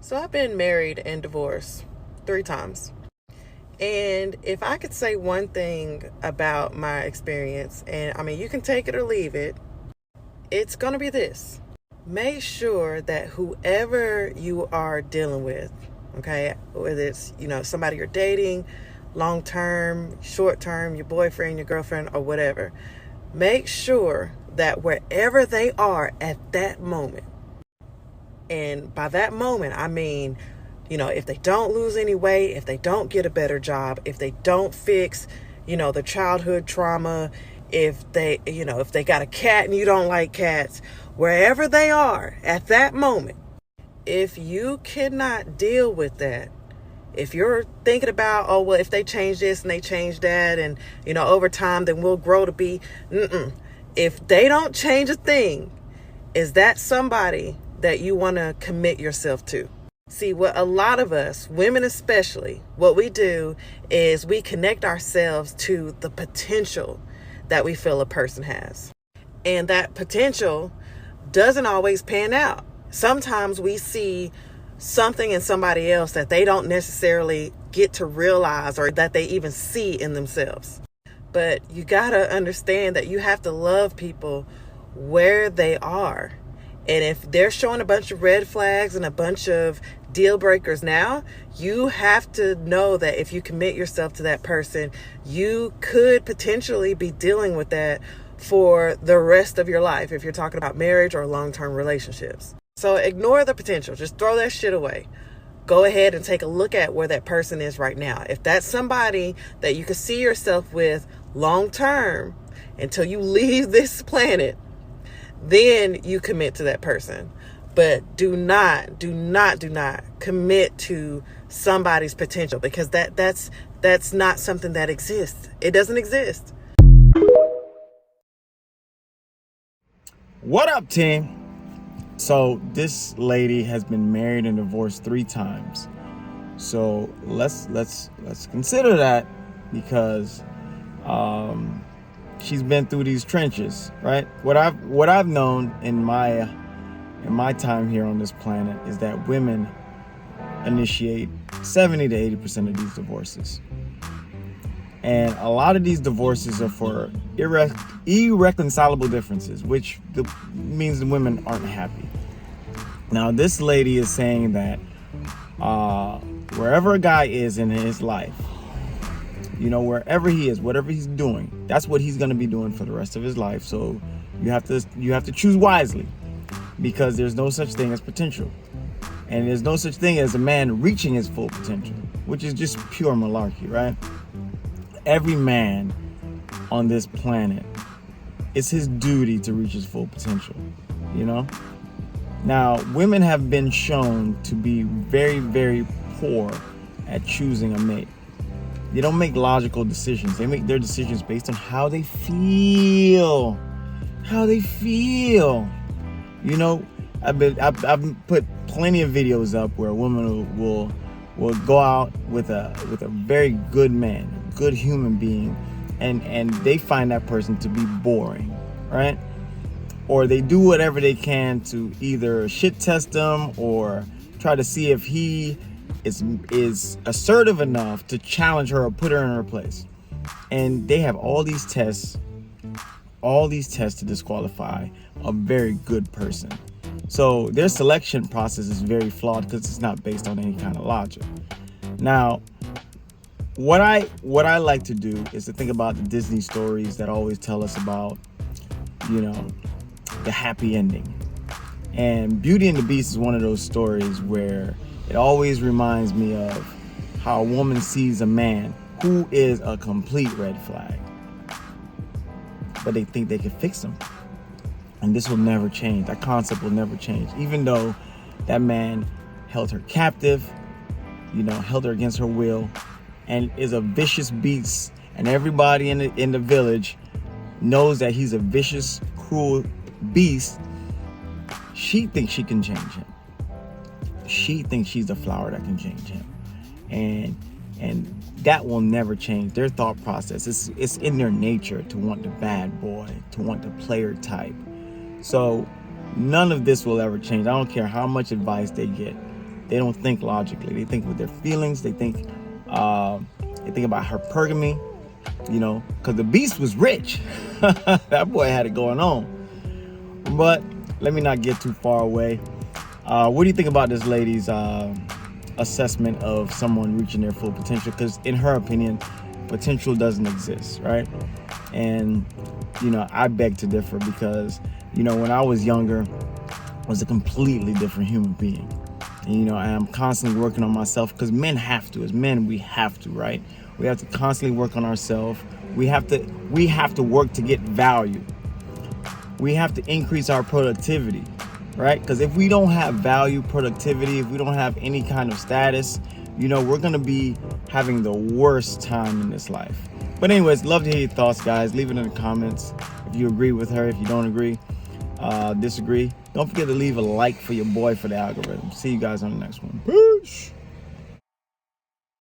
So I've been married and divorced 3 times. And if I could say one thing about my experience, and I mean, you can take it or leave it, it's going to be this. Make sure that whoever you are dealing with, okay, whether it's, somebody you're dating, long term, short term, your boyfriend, your girlfriend, or whatever, make sure that wherever they are at that moment, and by that moment, I mean, if they don't lose any weight, if they don't get a better job, if they don't fix, the childhood trauma, if they got a cat and you don't like cats, wherever they are at that moment, if you cannot deal with that, if you're thinking about, oh, well, if they change this and they change that and, over time, then we'll grow to be, if they don't change a thing, is that somebody that you want to commit yourself to? See, what a lot of us, women especially, what we do is we connect ourselves to the potential that we feel a person has. And that potential doesn't always pan out. Sometimes we see something in somebody else that they don't necessarily get to realize or that they even see in themselves. But you got to understand that you have to love people where they are. And if they're showing a bunch of red flags and a bunch of deal breakers now, you have to know that if you commit yourself to that person, you could potentially be dealing with that for the rest of your life if you're talking about marriage or long-term relationships. So ignore the potential. Just throw that shit away. Go ahead and take a look at where that person is right now. If that's somebody that you can see yourself with long-term until you leave this planet, then you commit to that person. But do not commit to somebody's potential, because that's not something that exists. It doesn't exist. What up, team? So this lady has been married and divorced 3 times. So let's consider that, because she's been through these trenches, right? What I've known in my time here on this planet is that women initiate 70 to 80% of these divorces. And a lot of these divorces are for irreconcilable differences, which means the women aren't happy. Now, this lady is saying that wherever a guy is in his life, wherever he is, whatever he's doing, that's what he's going to be doing for the rest of his life. So you have to choose wisely, because there's no such thing as potential. And there's no such thing as a man reaching his full potential, which is just pure malarkey, right? Every man on this planet, it's his duty to reach his full potential, Now, women have been shown to be very, very poor at choosing a mate. They don't make logical decisions. They make their decisions based on how they feel. I've put plenty of videos up where a woman will go out with a very good man, a good human being, and they find that person to be boring, right? Or they do whatever they can to either shit test them or try to see if he is assertive enough to challenge her or put her in her place. And they have all these tests to disqualify a very good person. So their selection process is very flawed because it's not based on any kind of logic. Now, what I like to do is to think about the Disney stories that always tell us about, the happy ending. And Beauty and the Beast is one of those stories where it always reminds me of how a woman sees a man who is a complete red flag, but they think they can fix him. And this will never change. That concept will never change. Even though that man held her captive, held her against her will, and is a vicious beast, and everybody in the village knows that he's a vicious, cruel beast, she thinks she can change him. She thinks she's the flower that can change him. And that will never change. Their thought process, it's in their nature to want the bad boy, to want the player type. So none of this will ever change. I don't care how much advice they get. They don't think logically. They think with their feelings. They think about hypergamy, you know, because the beast was rich. That boy had it going on. But let me not get too far away. What do you think about this lady's assessment of someone reaching their full potential? Because in her opinion, potential doesn't exist, right? And, you know, I beg to differ because, you know, when I was younger, I was a completely different human being. And, you know, I am constantly working on myself because men have to. As men, we have to, right? We have to constantly work on ourselves. We have to work to get value. We have to increase our productivity, right? Because if we don't have value, productivity, if we don't have any kind of status, you know, we're going to be having the worst time in this life. But anyways, love to hear your thoughts, guys. Leave it in the comments if you agree with her, if you don't agree, disagree. Don't forget to leave a like for your boy for the algorithm. See you guys on the next one. Peace.